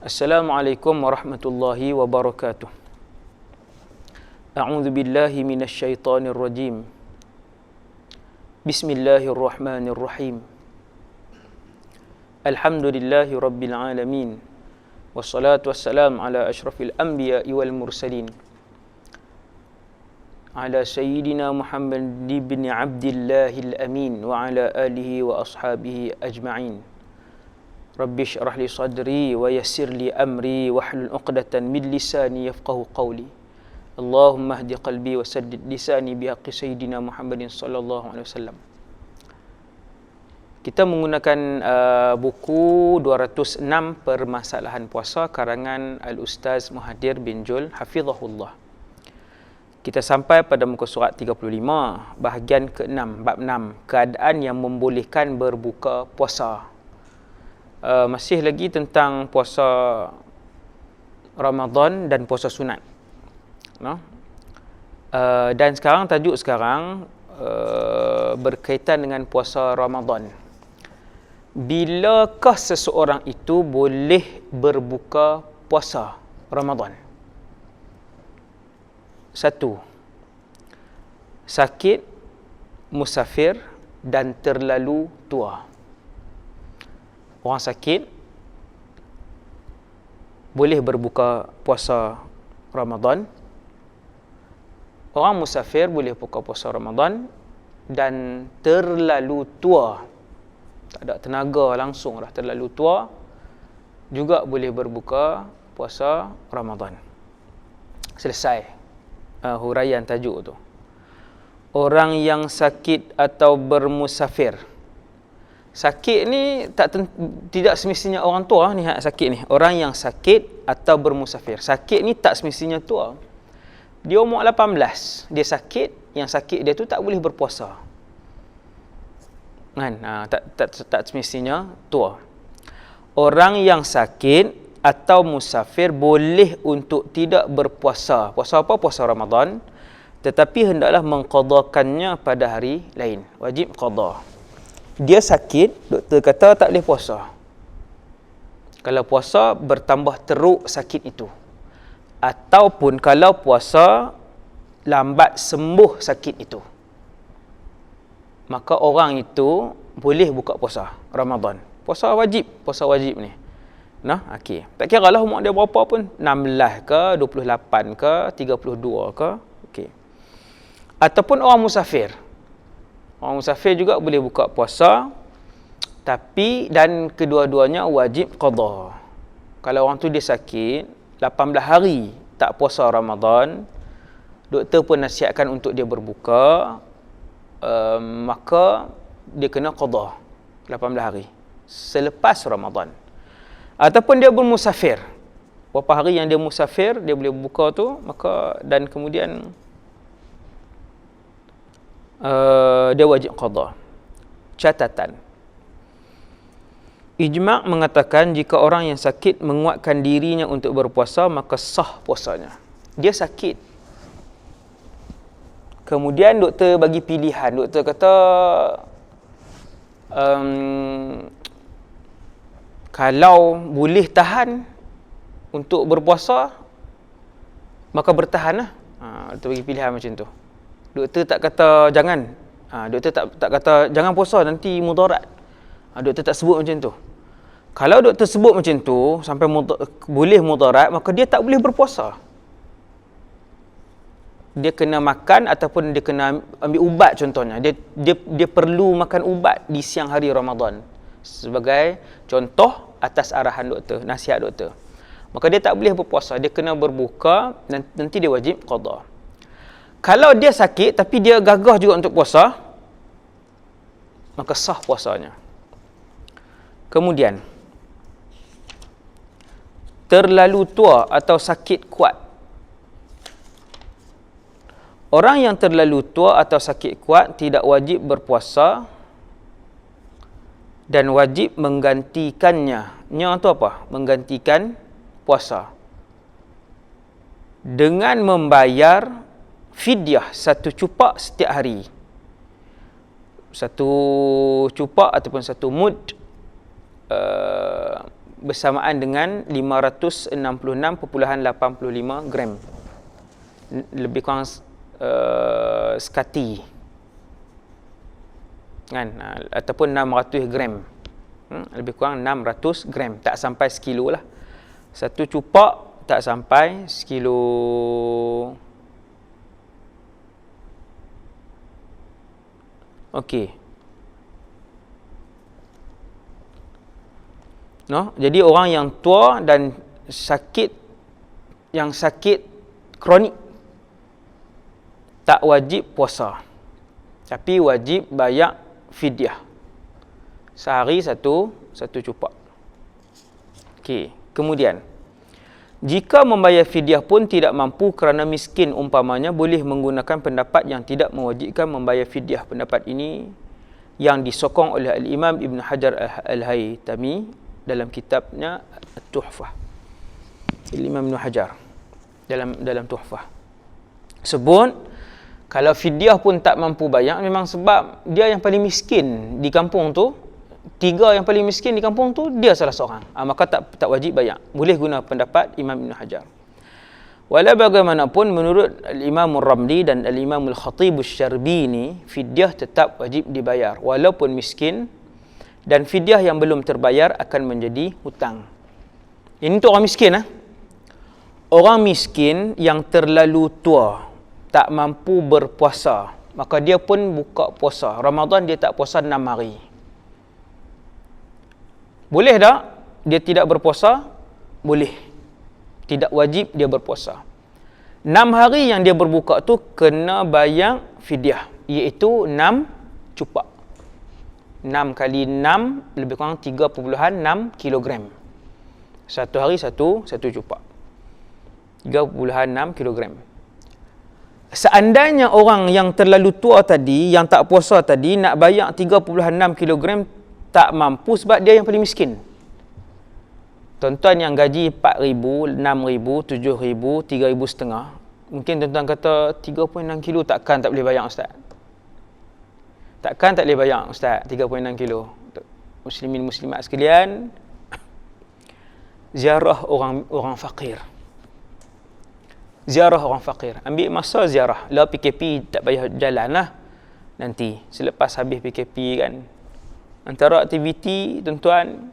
Assalamualaikum warahmatullahi wabarakatuh. A'udzu billahi minasy syaithanir rajim. Bismillahirrahmanirrahim. Alhamdulillahi rabbil alamin. Wassalatu wassalamu ala asyrafil anbiya'i wal mursalin. Ala sayyidina Muhammad ibn Abdillahil amin wa ala alihi wa ashabihi ajma'in. Rabbi syrah li sadri wa yassir li amri wahlul 'uqdatan min lisani yafqahu qawli. Allahumma hdi qalbi wa saddid lisani bihaqqi sayyidina Muhammadin sallallahu alaihi wasallam. Kita menggunakan buku 206 Permasalahan Puasa karangan Al-Ustaz Muhadir bin Jul hafizahullah. Kita sampai pada muka surat 35, bahagian ke-6, bab 6, keadaan yang membolehkan berbuka puasa. Masih lagi tentang puasa Ramadan dan puasa sunat. Dan sekarang tajuk sekarang berkaitan dengan puasa Ramadan. Bilakah seseorang itu boleh berbuka puasa Ramadan? 1. Sakit, musafir dan terlalu tua. Orang sakit boleh berbuka puasa Ramadan. Orang musafir boleh buka puasa Ramadan. Dan terlalu tua, tak ada tenaga langsung dah, terlalu tua juga boleh berbuka puasa Ramadan. Selesai huraian tajuk tu. Orang yang sakit atau bermusafir. Sakit ni tidak semestinya orang tua ni sakit ni. Orang yang sakit atau bermusafir. Sakit ni tak semestinya tua. Dia umur 18, dia sakit, yang sakit dia tu tak boleh berpuasa. Kan? Tak semestinya tua. Orang yang sakit atau musafir boleh untuk tidak berpuasa. Puasa apa? Puasa Ramadan. Tetapi hendaklah mengqadakannya pada hari lain. Wajib qada. Dia sakit, doktor kata tak boleh puasa. Kalau puasa, bertambah teruk sakit itu. Ataupun kalau puasa, lambat sembuh sakit itu. Maka orang itu boleh buka puasa Ramadan. Puasa wajib ni. Okey. Tak kira lah umur dia berapa pun, 16 ke, 28 ke, 32 ke. Okey. Ataupun orang musafir. Orang musafir juga boleh buka puasa, tapi dan kedua-duanya wajib qada. Kalau orang tu dia sakit 18 hari tak puasa Ramadan, doktor pun nasihatkan untuk dia berbuka, maka dia kena qada 18 hari selepas Ramadan. Ataupun dia bermusafir, berapa hari yang dia musafir dia boleh buka tu, maka dan kemudian dia wajib qada. Catatan, ijma' mengatakan jika orang yang sakit menguatkan dirinya untuk berpuasa, maka sah puasanya. Dia sakit, kemudian doktor bagi pilihan. Doktor kata kalau boleh tahan untuk berpuasa, maka bertahanlah. Doktor bagi pilihan macam tu. Doktor tak kata jangan. Doktor tak kata jangan puasa nanti mudarat. Doktor tak sebut macam tu. Kalau doktor sebut macam tu sampai boleh mudarat, maka dia tak boleh berpuasa. Dia kena makan ataupun dia kena ambil ubat contohnya. Dia perlu makan ubat di siang hari Ramadan sebagai contoh atas arahan doktor, nasihat doktor. Maka dia tak boleh berpuasa, dia kena berbuka, nanti dia wajib qada. Kalau dia sakit tapi dia gagah juga untuk puasa, maka sah puasanya. Kemudian, terlalu tua atau sakit kuat. Orang yang terlalu tua atau sakit kuat tidak wajib berpuasa dan wajib menggantikannya. Nya itu apa? Menggantikan puasa. Dengan membayar fidyah 1 cupak setiap hari. 1 cupak ataupun 1 mud bersamaan dengan 566.85 gram. Lebih kurang sekati. Kan? Ataupun 600 gram. Lebih kurang 600 gram. Tak sampai sekilo lah. Satu cupak tak sampai sekilo. Okey. No? Jadi orang yang tua dan sakit, yang sakit kronik, tak wajib puasa. Tapi wajib bayar fidyah. Sehari satu cupak. Okey. Kemudian, jika membayar fidyah pun tidak mampu kerana miskin umpamanya, boleh menggunakan pendapat yang tidak mewajibkan membayar fidyah. Pendapat ini yang disokong oleh Al-Imam Ibn Hajar Al-Haytami dalam kitabnya Tuhfah. Al-Imam Ibn Hajar dalam Tuhfah sebut, kalau fidyah pun tak mampu bayar, memang sebab dia yang paling miskin di kampung tu. Tiga yang paling miskin di kampung tu, dia salah seorang. Maka tak wajib bayar. Boleh guna pendapat Imam Ibn Hajar. Walau bagaimanapun, menurut Al-Imam Ar-Ramli dan Al-Imam Al-Khatib Asy-Syarbini, fidyah tetap wajib dibayar walaupun miskin, dan fidyah yang belum terbayar akan menjadi hutang. Ini untuk orang miskin. Orang miskin yang terlalu tua, tak mampu berpuasa, maka dia pun buka puasa. Ramadan dia tak puasa 6 hari. Boleh tak dia tidak berpuasa? Boleh. Tidak wajib dia berpuasa. 6 hari yang dia berbuka tu kena bayar fidyah, iaitu 6 cupak. 6 kali 6 lebih kurang 3.6 kilogram. Satu hari satu cupak. 3.6 kilogram. Seandainya orang yang terlalu tua tadi, yang tak puasa tadi, nak bayar 3.6 kilogram, tak mampu sebab dia yang paling miskin. Tuan-tuan yang gaji 4,000, 6,000, 7,000, 3,500, mungkin tuan-tuan kata 3.6 kilo takkan tak boleh bayar, Ustaz. Takkan tak boleh bayar, Ustaz, 3.6 kilo. Muslimin muslimat sekalian, ziarah orang fakir. Ziarah orang fakir. Ambil masa ziarah. Lah PKP tak payah jalan lah. Nanti selepas habis PKP kan. Antara aktiviti, tuan-tuan,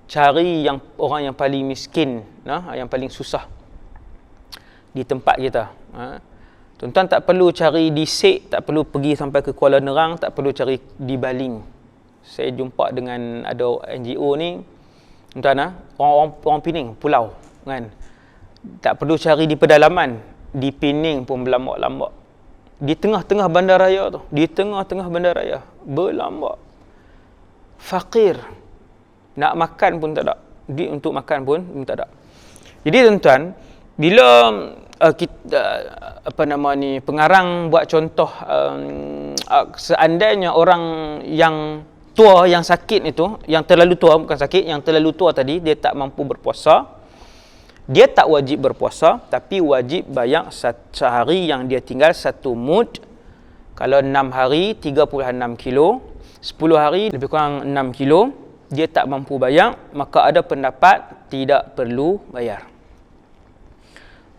cari orang yang paling miskin, yang paling susah di tempat kita. Tuan-tuan tak perlu cari di Sek, tak perlu pergi sampai ke Kuala Nerang, tak perlu cari di Baling. Saya jumpa dengan ada NGO ni, tuan-tuan, orang Pening, pulau kan. Tak perlu cari di pedalaman, di Pening pun berlambak-lambak. Di tengah-tengah bandaraya tu, di tengah-tengah bandaraya, berlambak. Fakir. Nak makan pun tak ada. Duit untuk makan pun tak ada. Jadi tuan-tuan, bila pengarang buat contoh, seandainya orang yang tua, yang sakit itu, yang terlalu tua, bukan sakit, yang terlalu tua tadi, dia tak mampu berpuasa, dia tak wajib berpuasa, tapi wajib bayar sehari yang dia tinggal 1 mud. Kalau 6 hari 3.6 kilo, 10 hari lebih kurang 6 kilo, dia tak mampu bayar, maka ada pendapat tidak perlu bayar.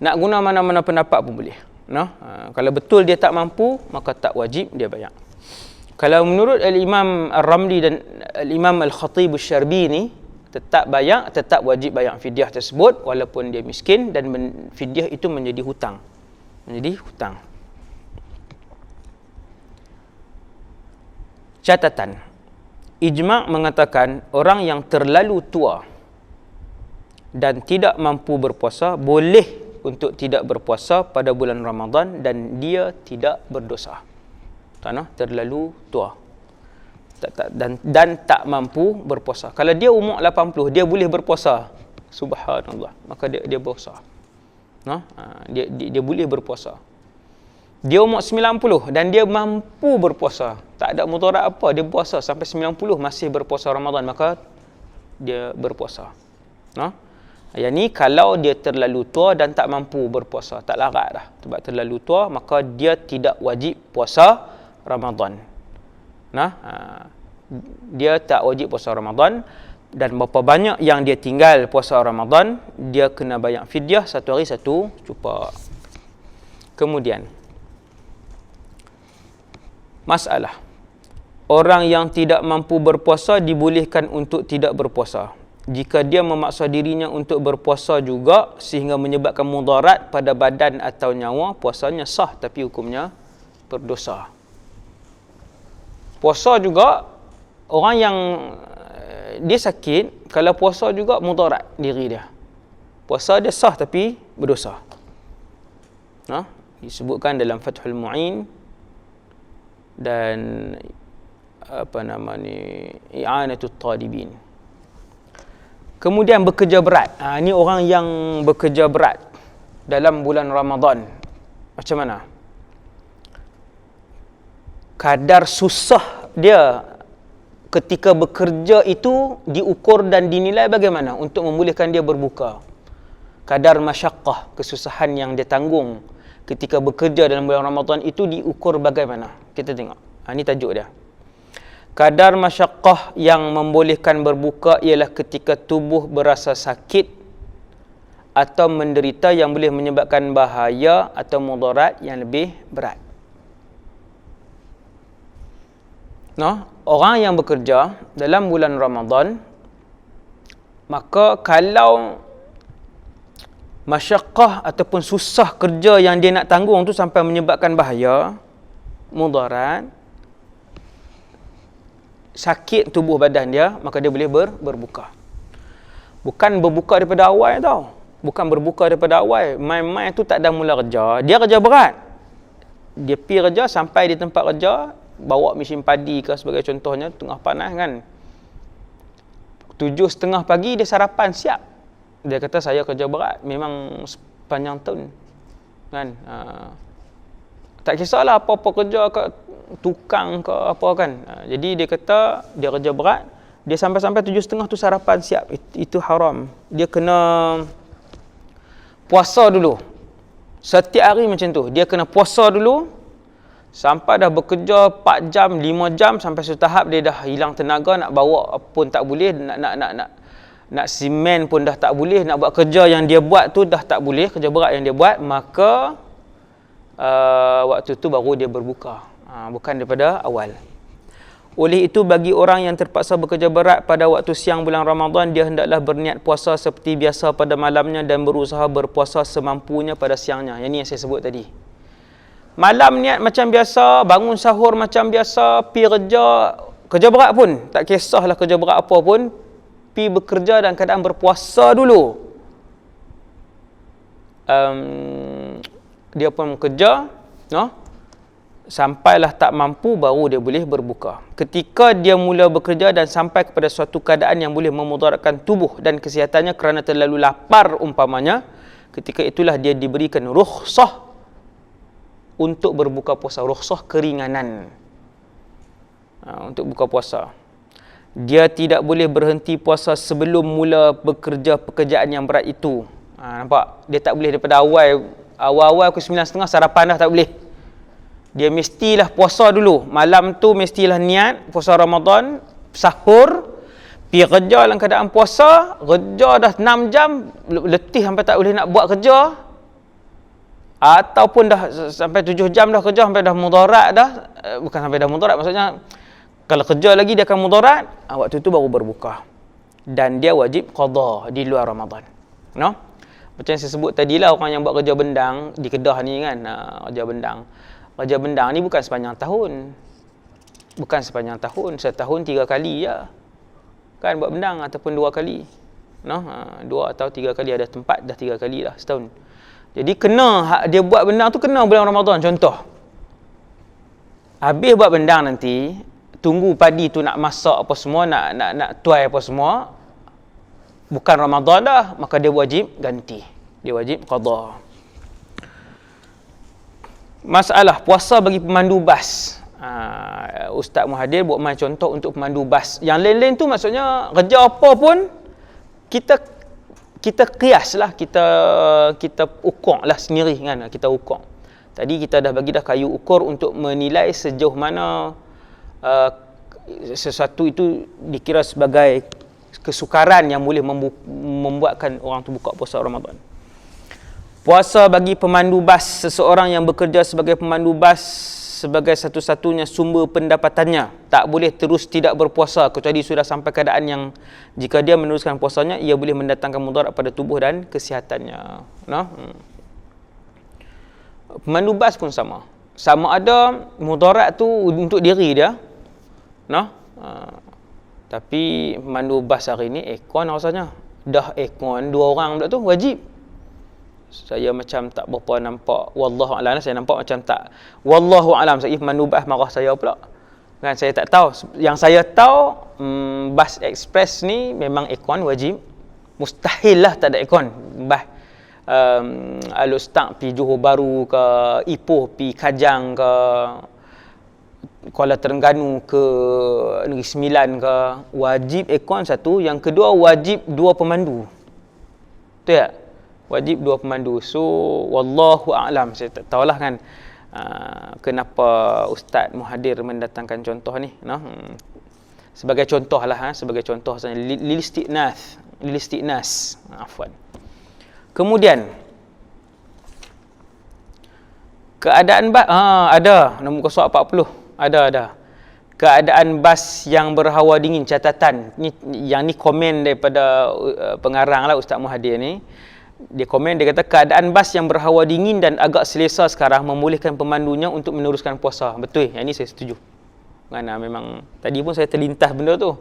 Nak guna mana-mana pendapat pun boleh. Kalau betul dia tak mampu, maka tak wajib dia bayar. Kalau menurut Al-Imam Ar-Ramli dan Al-Imam Al-Khatib Asy-Syarbini, tetap bayar, tetap wajib bayar fidyah tersebut walaupun dia miskin, dan fidyah itu menjadi hutang. Menjadi hutang. Catatan. Ijma' mengatakan orang yang terlalu tua dan tidak mampu berpuasa boleh untuk tidak berpuasa pada bulan Ramadan dan dia tidak berdosa. Terlalu tua dan tak mampu berpuasa. Kalau dia umur 80, dia boleh berpuasa. Subhanallah. Maka dia berpuasa. Dia boleh berpuasa. Dia umur 90 dan dia mampu berpuasa. Tak ada mudarat apa, dia puasa sampai 90 masih berpuasa Ramadan, maka dia berpuasa. Yang ni kalau dia terlalu tua dan tak mampu berpuasa, tak larat dah. Sebab terlalu tua, maka dia tidak wajib puasa Ramadan. Dia tak wajib puasa Ramadan. Dan berapa banyak yang dia tinggal puasa Ramadan, dia kena bayar fidyah 1 hari 1 cupa. Kemudian masalah orang yang tidak mampu berpuasa dibolehkan untuk tidak berpuasa jika dia memaksa dirinya untuk berpuasa juga sehingga menyebabkan mudarat pada badan atau nyawa. Puasanya sah tapi hukumnya berdosa. Puasa juga orang yang dia sakit, kalau puasa juga mudarat diri dia. Puasa dia sah tapi berdosa. Disebutkan dalam Fathul Mu'in dan I'anatul Talibin. Kemudian bekerja berat. Ini orang yang bekerja berat dalam bulan Ramadan. Macam mana? Kadar susah dia ketika bekerja itu diukur dan dinilai bagaimana untuk membolehkan dia berbuka. Kadar masyaqqah, kesusahan yang dia tanggung ketika bekerja dalam bulan Ramadan itu diukur bagaimana. Kita tengok. Ini tajuk dia. Kadar masyaqqah yang membolehkan berbuka ialah ketika tubuh berasa sakit atau menderita yang boleh menyebabkan bahaya atau mudarat yang lebih berat. Orang yang bekerja dalam bulan Ramadan, maka kalau masyaqqah ataupun susah kerja yang dia nak tanggung tu sampai menyebabkan bahaya, mudarat, sakit tubuh badan dia, maka dia boleh berbuka. Bukan berbuka daripada awal tau. Bukan berbuka daripada awal. Main-main tu tak ada mula kerja. Dia kerja berat. Dia pergi kerja, sampai di tempat kerja, bawa mesin padi ke sebagai contohnya, tengah panas kan. 7:30 pagi dia sarapan siap. Dia kata saya kerja berat. Memang sepanjang tahun. Kan. Tak kisahlah apa-apa kerja ke tukang ke apa kan. Jadi dia kata dia kerja berat, dia sampai-sampai 7:30 tu sarapan siap. Itu haram. Dia kena puasa dulu. Setiap hari macam tu. Dia kena puasa dulu sampai dah bekerja 4 jam, 5 jam, sampai satu tahap dia dah hilang tenaga, nak bawa pun tak boleh, nak simen pun dah tak boleh, nak buat kerja yang dia buat tu dah tak boleh, kerja berat yang dia buat, maka waktu tu baru dia berbuka. Bukan daripada awal. Oleh itu, bagi orang yang terpaksa bekerja berat pada waktu siang bulan Ramadan, dia hendaklah berniat puasa seperti biasa pada malamnya dan berusaha berpuasa semampunya pada siangnya. Yang ni yang saya sebut tadi. Malam niat macam biasa, bangun sahur macam biasa, pi kerja berat pun, tak kisahlah kerja berat apa pun, pi bekerja dan keadaan berpuasa dulu. Dia pun bekerja, sampailah tak mampu, baru dia boleh berbuka. Ketika dia mula bekerja dan sampai kepada suatu keadaan yang boleh memudaratkan tubuh dan kesihatannya kerana terlalu lapar umpamanya, ketika itulah dia diberikan rukhsah untuk berbuka puasa. Rukhsah keringanan untuk buka puasa. Dia tidak boleh berhenti puasa sebelum mula bekerja pekerjaan yang berat itu. Nampak? Dia tak boleh daripada awal pukul 9:30 sarapan dah tak boleh. Dia mestilah puasa dulu. Malam tu mestilah niat puasa Ramadan, sahur, pergi kerja dalam keadaan puasa, kerja dah 6 jam, letih sampai tak boleh nak buat kerja. Ataupun dah sampai 7 jam dah kerja, sampai dah mudarat dah. Bukan sampai dah mudarat, maksudnya kalau kerja lagi dia akan mudarat, waktu tu baru berbuka. Dan dia wajib qada di luar Ramadan. Macam yang saya sebut tadilah, orang yang buat kerja bendang di Kedah ni kan, kerja bendang. Kerja bendang ni bukan sepanjang tahun. Bukan sepanjang tahun, setahun 3 kali je. Kan buat bendang, ataupun 2 kali. 2 atau 3 kali, ada tempat dah 3 kali lah setahun. Jadi kena dia buat bendang tu kena bulan Ramadan contoh. Habis buat bendang nanti, tunggu padi tu nak masak apa semua, nak tuai apa semua, bukan Ramadan dah, maka dia wajib ganti. Dia wajib qada. Masalah puasa bagi pemandu bas. Ustaz Muhadir buat main contoh untuk pemandu bas. Yang lain-lain tu maksudnya kerja apa pun kita kiaslah, kita ukur lah sendiri kan, kita ukur. Tadi kita dah bagi dah kayu ukur untuk menilai sejauh mana sesuatu itu dikira sebagai kesukaran yang boleh membuatkan orang tu buka puasa Ramadan. Puasa bagi pemandu bas, seseorang yang bekerja sebagai pemandu bas sebagai satu-satunya sumber pendapatannya tak boleh terus tidak berpuasa kecuali sudah sampai keadaan yang jika dia meneruskan puasanya ia boleh mendatangkan mudarat pada tubuh dan kesihatannya. Pemandu bas pun sama ada mudarat tu untuk diri dia, tapi pemandu bas hari ni aircon rasanya dah aircon 2 orang pula tu wajib. Saya macam tak berapa nampak, wallahu alam, saya nampak macam tak, wallahu alam, saya pemandu bas marah saya pula kan. Saya tak tahu, yang saya tahu bas ekspres ni memang aircon wajib, mustahil lah tak ada aircon. Bas Alustaq pi Johor Bahru ke, Ipoh pi Kajang ke, Kuala Terengganu ke, Negeri Sembilan ke, wajib aircon satu. Yang kedua, wajib 2 pemandu. Betul tak? Wajib 2 pemandu. So wallahu a'lam, saya tak tahulah kan kenapa Ustaz Muhadir mendatangkan contoh ni, sebagai contoh lah, sebagai contoh saja, lil istiqnas, afwan. Kemudian keadaan bas ada nombor kosong 40, ada keadaan bas yang berhawa dingin. Catatan ni, yang ni komen daripada pengarang lah Ustaz Muhadir ni. Dia komen, dia kata keadaan bas yang berhawa dingin dan agak selesa sekarang membolehkan pemandunya untuk meneruskan puasa. Betul, yang ini saya setuju. Kerana memang tadi pun saya terlintas benda tu.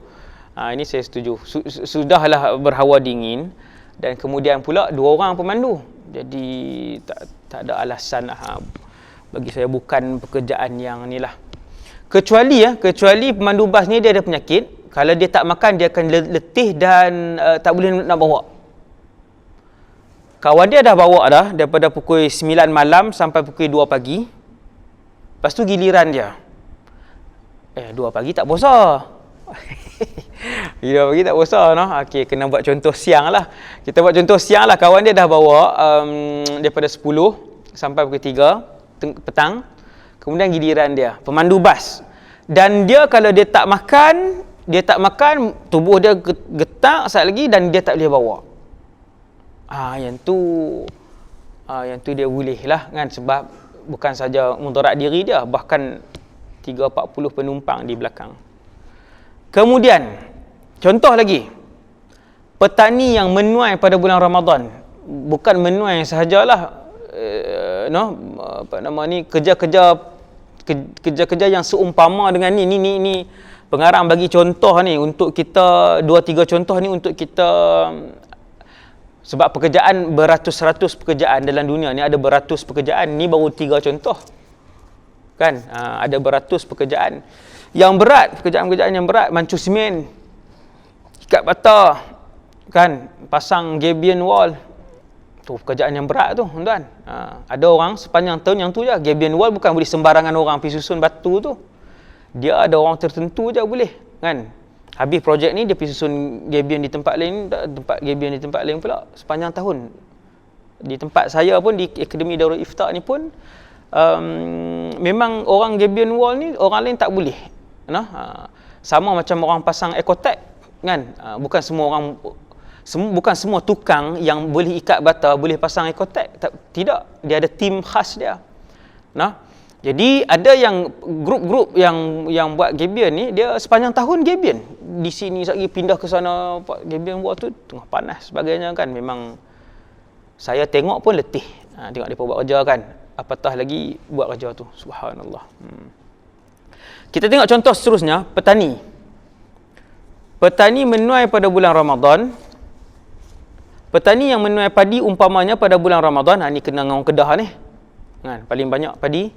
Ini saya setuju. Sudahlah berhawa dingin dan kemudian pula 2 orang pemandu. Jadi tak ada alasan bagi saya, bukan pekerjaan yang ni lah. Kecuali pemandu bas ni dia ada penyakit. Kalau dia tak makan dia akan letih dan tak boleh nak bawa. Kawan dia dah bawa dah daripada pukul 9 malam sampai pukul 2 pagi. Lepas tu giliran dia. 2 pagi tak puasa. 2 pagi tak puasa, Okey, kena buat contoh siang lah. Kita buat contoh siang lah. Kawan dia dah bawa daripada 10 sampai pukul 3 petang. Kemudian giliran dia, pemandu bas. Dan dia kalau dia tak makan, tubuh dia getak sekali lagi dan dia tak boleh bawa. Yang tu dia boleh lah kan, sebab bukan saja mudarat diri dia, bahkan 30-40 penumpang di belakang. Kemudian contoh lagi, petani yang menuai pada bulan Ramadan, bukan menuai sahajalah, kerja-kerja yang seumpama dengan ni pengarang bagi contoh ni untuk kita, 2-3 contoh ni untuk kita. Sebab pekerjaan beratus-ratus pekerjaan dalam dunia ni, ada beratus pekerjaan, ni baru 3 contoh kan. Ada beratus pekerjaan yang berat, pekerjaan-pekerjaan yang berat, mancu semen, ikat bata kan, pasang gabion wall, tu pekerjaan yang berat tu tuan. Ada orang sepanjang tahun yang tu je. Gabion wall bukan boleh sembarangan orang pergi susun batu tu, dia ada orang tertentu je boleh kan. Habis projek ni dia pergi susun gabion di tempat lain, tempat gabion di tempat lain pula sepanjang tahun. Di tempat saya pun, di Akademi Darul Ifta ni pun memang orang gabion wall ni orang lain tak boleh. Sama macam orang pasang ekotek kan. Bukan semua tukang yang boleh ikat bata boleh pasang ekotek. Tidak, dia ada tim khas dia. Jadi ada yang grup-grup yang buat gabion ni, dia sepanjang tahun gabion. Di sini lagi pindah ke sana, gabion buat tu tengah panas sebagainya kan. Memang saya tengok pun letih. Tengok dia buat kerja kan. Apatah lagi buat kerja tu. Subhanallah. Kita tengok contoh seterusnya, petani. Petani menuai pada bulan Ramadan. Petani yang menuai padi umpamanya pada bulan Ramadan, ni kena dengan orang Kedah ni. Kan, paling banyak padi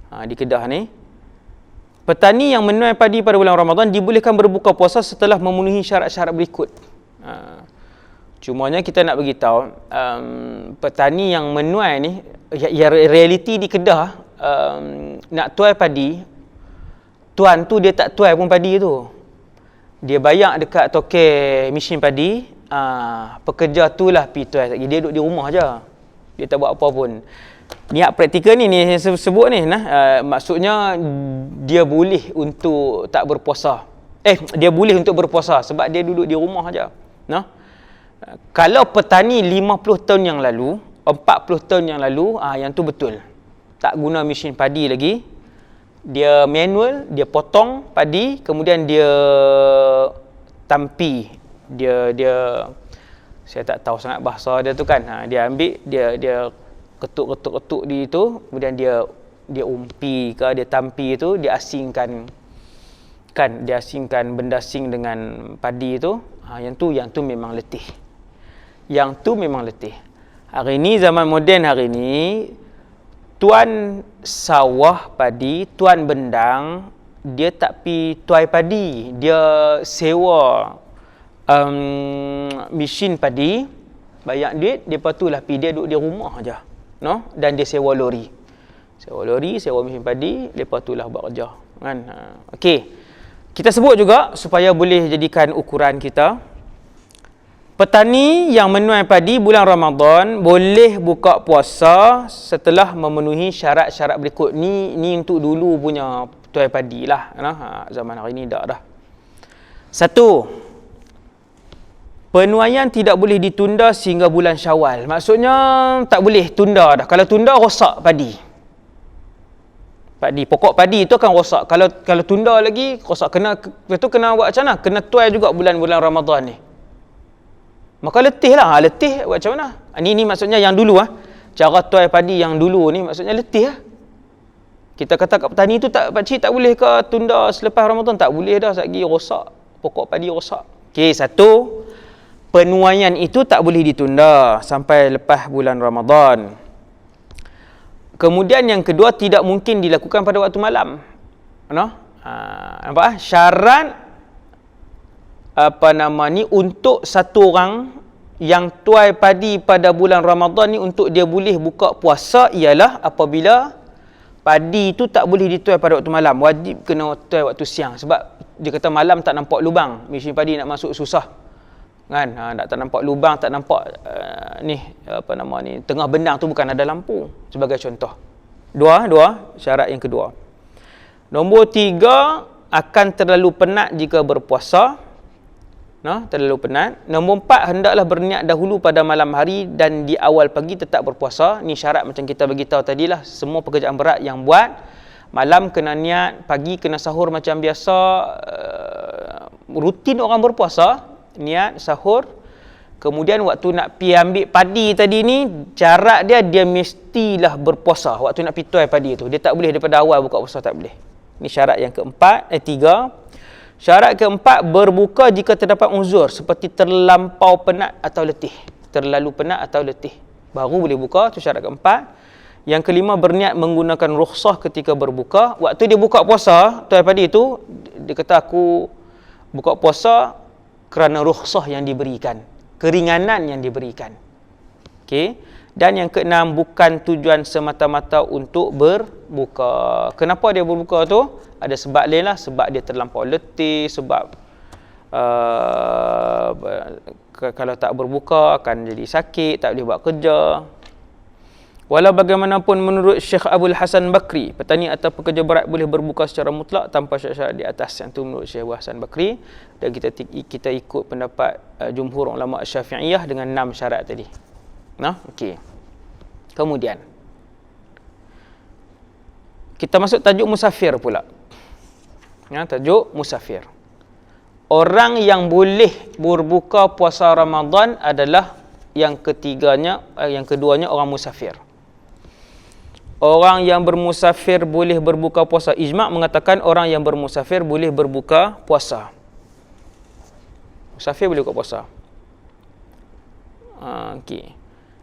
di Kedah ni. Petani yang menuai padi pada bulan Ramadan dibolehkan berbuka puasa setelah memenuhi syarat-syarat berikut. Cumanya kita nak beritahu, petani yang menuai ni, realiti di Kedah, nak tuai padi, tuan tu dia tak tuai pun padi tu. Dia bayar dekat tokek mesin padi, pekerja tu lah pergi tuai. Dia duduk di rumah je, dia tak buat apa pun. Niat praktikal ni saya sebut ni, maksudnya dia boleh untuk tak berpuasa dia boleh untuk berpuasa sebab dia duduk di rumah aja. Nah, kalau petani 50 tahun yang lalu, 40 tahun yang lalu, yang tu betul. Tak guna mesin padi lagi. Dia manual, dia potong padi, kemudian dia tampi. Dia saya tak tahu sangat bahasa dia tu kan. Dia ambil, dia ketuk di itu, kemudian dia umpi ke, dia tampi itu, dia asingkan benda asing dengan padi itu. Yang tu memang letih. Yang tu memang letih. Hari ni, zaman moden hari ni, tuan sawah padi, tuan bendang, dia tak pi tuai padi, dia sewa mesin padi, bayar duit, lepas tu lah pi, dia duduk di rumah aja, no? Dan dia sewa lori, sewa mesin padi, lepas tu lah buat kerja, kan? Okey, kita sebut juga supaya boleh jadikan ukuran kita. Petani yang menuai padi bulan Ramadan boleh buka puasa setelah memenuhi syarat-syarat berikut. Ni untuk dulu punya tuai padi lah. Zaman hari ni dah. Satu, penuaian tidak boleh ditunda sehingga bulan Syawal. Maksudnya tak boleh tunda dah. Kalau tunda, rosak padi. Pokok padi itu akan rosak. Kalau tunda lagi, rosak. Kena buat macam mana? Kena tuai juga bulan-bulan Ramadan ni. Maka letih lah. Letih buat macam mana? Ini maksudnya yang dulu. Cara tuai padi yang dulu ni maksudnya letih. Kita kata kat petani tu, pakcik tak boleh ke tunda selepas Ramadan? Tak boleh dah. Lagi rosak. Pokok padi rosak. Okey, satu. Penuaian itu tak boleh ditunda sampai lepas bulan Ramadan. Kemudian yang kedua, tidak mungkin dilakukan pada waktu malam. Nampak? Syarat untuk satu orang yang tuai padi pada bulan Ramadan ni untuk dia boleh buka puasa ialah apabila padi itu tak boleh dituai pada waktu malam. Wajib kena tuai waktu siang sebab dia kata malam tak nampak lubang, mesin padi nak masuk susah. Kan? Tak nampak lubang, tak nampak tengah bendang tu bukan ada lampu, sebagai contoh. Dua syarat yang kedua. Nombor 3, akan terlalu penat jika berpuasa. Terlalu penat. Nombor 4, hendaklah berniat dahulu pada malam hari dan di awal pagi tetap berpuasa. Ni syarat macam kita beritahu tadilah. Semua pekerjaan berat yang buat, malam kena niat, pagi kena sahur macam biasa. Rutin orang berpuasa, niat, sahur. Kemudian waktu nak pi ambil padi tadi ni, syarat dia mestilah berpuasa. Waktu nak pi tuai padi tu, dia tak boleh daripada awal buka puasa, tak boleh. Ni syarat yang keempat, 3. Syarat keempat, berbuka jika terdapat uzur seperti terlampau penat atau letih. Terlalu penat atau letih, baru boleh buka. Itu syarat keempat. Yang kelima, berniat menggunakan rukhsah ketika berbuka. Waktu dia buka puasa, tuai padi itu, dia kata aku buka puasa kerana rukhsah yang diberikan, keringanan yang diberikan. Okey. Dan yang keenam, bukan tujuan semata-mata untuk berbuka. Kenapa dia berbuka tu? Ada sebab lain lah. Sebab dia terlampau letih, sebab kalau tak berbuka akan jadi sakit, tak boleh buat kerja. Walau bagaimanapun menurut Syekh Abdul Hasan Bakri, petani atau pekerja berat boleh berbuka secara mutlak tanpa syarat-syarat di atas. Yang itu menurut Syekh Abdul Hasan Bakri. Dan kita ikut pendapat jumhur ulama Syafi'iyah dengan 6 syarat tadi. Okey. Kemudian kita masuk tajuk musafir pula. Tajuk musafir. Orang yang boleh berbuka puasa Ramadan adalah yang keduanya orang musafir. Orang yang bermusafir boleh berbuka puasa. Ijma' mengatakan orang yang bermusafir boleh berbuka puasa. Musafir boleh buka puasa. Okey.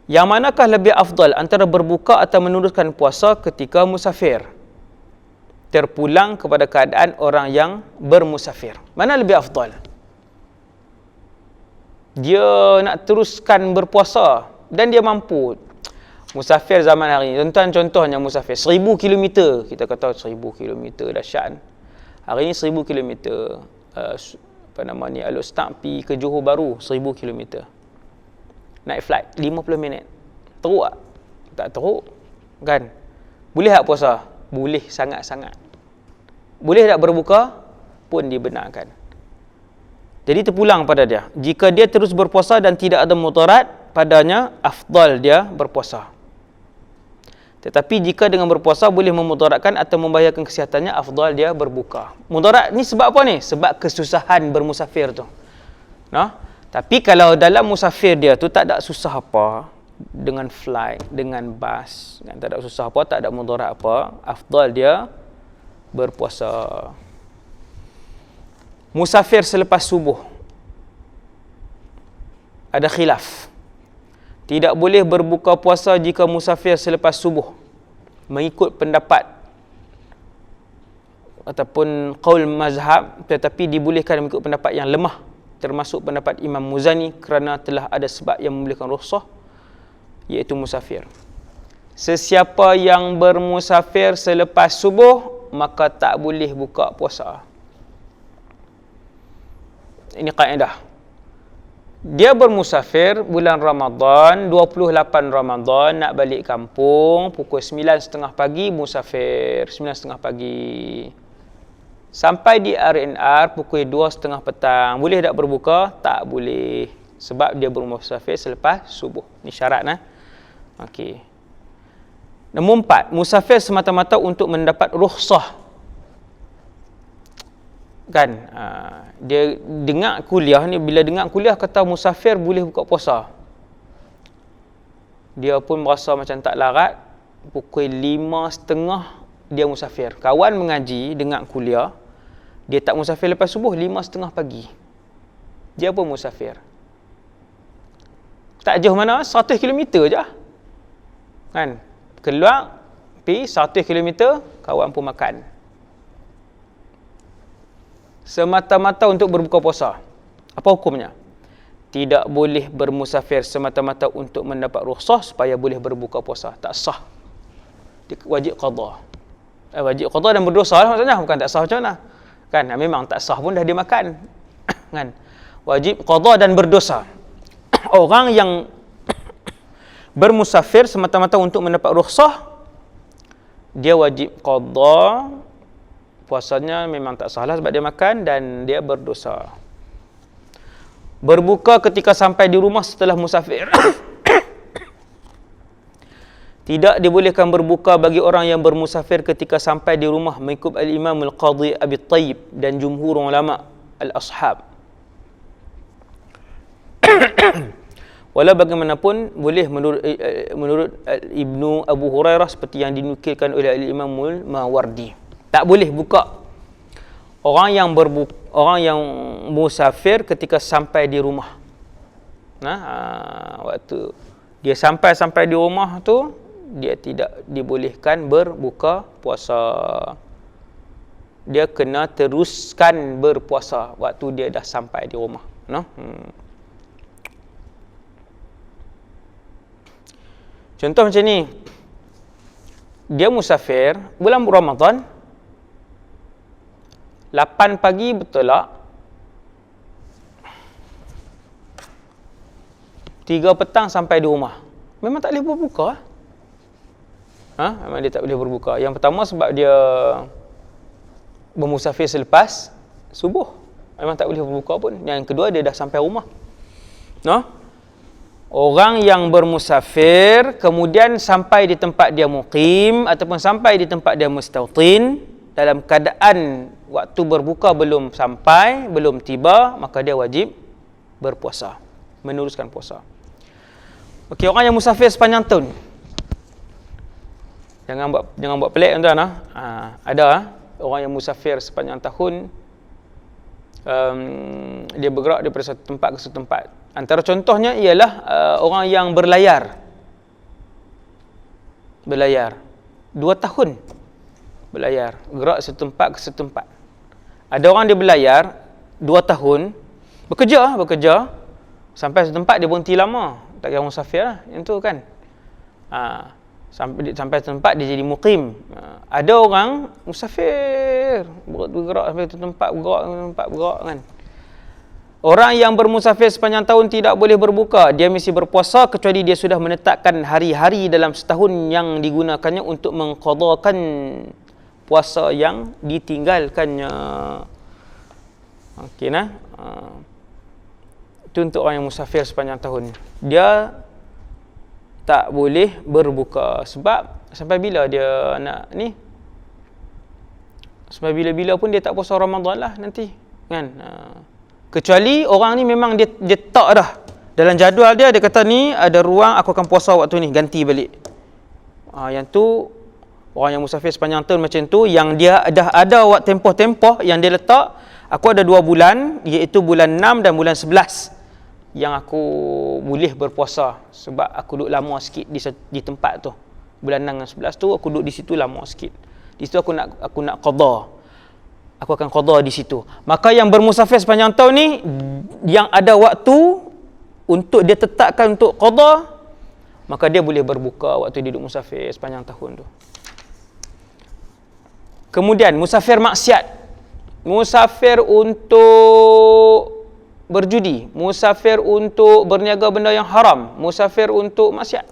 Yang manakah lebih afdal antara berbuka atau meneruskan puasa ketika musafir? Terpulang kepada keadaan orang yang bermusafir. Mana lebih afdal? Dia nak teruskan berpuasa dan dia mampu. Musafir zaman hari ini, contohnya musafir 1000 km. Kita kata 1000 km dahsyat. Hari ini 1000 km. Al-Ustaz pergi ke Johor Bahru 1000 km. Naik flight 50 minit. Teruk tak? Tak teruk. Kan? Boleh tak puasa? Boleh sangat-sangat. Boleh tak berbuka? Pun dibenarkan. Jadi terpulang pada dia. Jika dia terus berpuasa dan tidak ada mudarat padanya, afdal dia berpuasa. Tetapi jika dengan berpuasa boleh memudaratkan atau membahayakan kesihatannya, afdal dia berbuka. Mudarat ni sebab apa ni? Sebab kesusahan bermusafir tu. Nah, tapi kalau dalam musafir dia tu tak ada susah apa, dengan flight, dengan bas, tak ada susah apa, tak ada mudarat apa, afdal dia berpuasa. Musafir selepas subuh, ada khilaf. Tidak boleh berbuka puasa jika musafir selepas subuh, mengikut pendapat ataupun qaul mazhab, tetapi dibolehkan mengikut pendapat yang lemah, termasuk pendapat Imam Muzani, kerana telah ada sebab yang membolehkan rukhsah, iaitu musafir. Sesiapa yang bermusafir selepas subuh, maka tak boleh buka puasa. Ini kaedah. Dia bermusafir bulan Ramadan, 28 Ramadan, nak balik kampung, pukul 9.30 pagi musafir, 9.30 pagi. Sampai di RNR pukul 2.30 petang. Boleh tak berbuka? Tak boleh. Sebab dia bermusafir selepas subuh. Ini syarat. Okey. Nombor 4, musafir semata-mata untuk mendapat rukhsah. Kan, dia dengar kuliah ni, bila dengar kuliah kata musafir boleh buka puasa, dia pun merasa macam tak larat. Pukul 5.30 dia musafir. Kawan mengaji, dengar kuliah, dia tak musafir lepas subuh, 5.30 pagi dia pun musafir. Tak jauh mana, 100 km je kan, keluar pergi 100 km, kawan pun makan, semata-mata untuk berbuka puasa. Apa hukumnya? Tidak boleh bermusafir semata-mata untuk mendapat rukhsah supaya boleh berbuka puasa. Tak sah. Dia wajib qada. Wajib qada dan berdosa lah maksudnya. Bukan tak sah macam mana. Kan, memang tak sah pun dah dia makan. Kan? Wajib qada dan berdosa. Orang yang bermusafir semata-mata untuk mendapat rukhsah, dia wajib qada. Puasanya memang tak salah sebab dia makan, dan dia berdosa. Berbuka ketika sampai di rumah setelah musafir. Tidak dibolehkan berbuka bagi orang yang bermusafir ketika sampai di rumah, mengikut Al-Imam Al-Qadhi Abi Tayyib dan jumhur ulama al-ashab. Walau bagaimanapun boleh menurut Ibnu Abu Hurairah, seperti yang dinukilkan oleh Al-Imam Al-Mawardi. Tak boleh buka orang yang musafir ketika sampai di rumah. Waktu dia sampai di rumah tu, dia tidak dibolehkan berbuka puasa. Dia kena teruskan berpuasa waktu dia dah sampai di rumah. Contoh macam ni. Dia musafir bulan Ramadan, 8 pagi bertolak, 3 petang sampai di rumah. Memang tak boleh berbuka. Memang dia tak boleh berbuka. Yang pertama sebab dia bermusafir selepas subuh, memang tak boleh berbuka pun. Yang kedua, dia dah sampai rumah. Orang yang bermusafir kemudian sampai di tempat dia muqim ataupun sampai di tempat dia mustautin, dalam keadaan waktu berbuka belum sampai, belum tiba, maka dia wajib berpuasa, meneruskan puasa. Okey, orang yang musafir sepanjang tahun, jangan buat pelik tuan-tuan. Ada orang yang musafir sepanjang tahun, dia bergerak daripada satu tempat ke satu tempat. Antara contohnya ialah orang yang berlayar 2 tahun berlayar, gerak satu tempat ke satu tempat. Ada orang dia berlayar 2 tahun, bekerja sampai satu tempat dia berhenti lama, tak kira musafir lah yang tu kan. Sampai satu tempat dia jadi muqim. Ada orang musafir bergerak sampai satu tempat, bergerak kan. Orang yang bermusafir sepanjang tahun tidak boleh berbuka. Dia mesti berpuasa kecuali dia sudah menetapkan hari-hari dalam setahun yang digunakannya untuk mengqadakan puasa yang ditinggalkannya. Okey nah. Itu untuk orang yang musafir sepanjang tahun. Dia tak boleh berbuka. Sebab sampai bila dia nak ni? Sampai bila-bila pun dia tak puasa Ramadan lah nanti. Kan? Kecuali orang ni memang dia tak dah. Dalam jadual dia kata ni ada ruang aku akan puasa waktu ni, ganti balik. Yang tu orang yang musafir sepanjang tahun macam tu, yang dia dah ada waktu tempoh-tempoh yang dia letak, aku ada 2 bulan, iaitu bulan 6 dan bulan 11 yang aku boleh berpuasa sebab aku duduk lama sikit di tempat tu. Bulan 6 dan 11 tu aku duduk di situ lama sikit. Di situ aku nak qada. Aku akan qada di situ. Maka yang bermusafir sepanjang tahun ni, yang ada waktu untuk dia tetapkan untuk qada, maka dia boleh berbuka waktu dia duduk musafir sepanjang tahun tu. Kemudian musafir maksiat. Musafir untuk berjudi, musafir untuk berniaga benda yang haram, musafir untuk maksiat.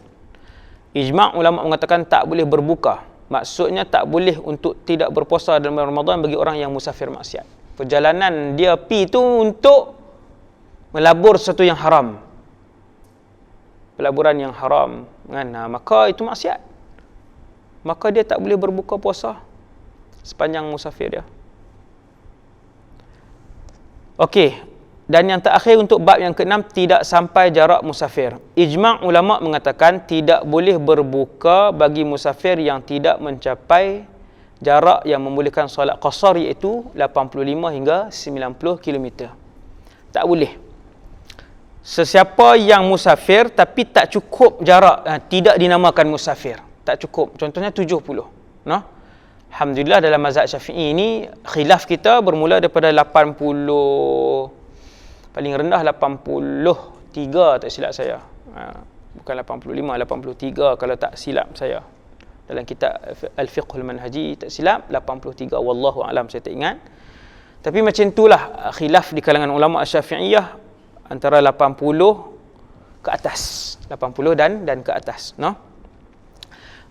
Ijma' ulama mengatakan tak boleh berbuka. Maksudnya tak boleh untuk tidak berpuasa dalam Ramadan bagi orang yang musafir maksiat. Perjalanan dia pi tu untuk melabur sesuatu yang haram. Pelaburan yang haram, kan? Maka itu maksiat. Maka dia tak boleh berbuka puasa sepanjang musafir dia. Okey. Dan yang terakhir untuk bab yang ke-6, tidak sampai jarak musafir. Ijma' ulama mengatakan tidak boleh berbuka bagi musafir yang tidak mencapai jarak yang membolehkan solat qasar, iaitu 85 hingga 90 km. Tak boleh. Sesiapa yang musafir tapi tak cukup jarak, tidak dinamakan musafir. Tak cukup. Contohnya 70. Alhamdulillah dalam mazhab Syafi'i ini khilaf kita bermula daripada 80, paling rendah 83 tak silap saya. Bukan 85, 83 kalau tak silap saya. Dalam kitab Al-Fiqhul Manhaji tak silap 83, wallahu alam, saya tak ingat. Tapi macam itulah khilaf di kalangan ulama Syafi'iyah antara 80 ke atas. 80 dan ke atas,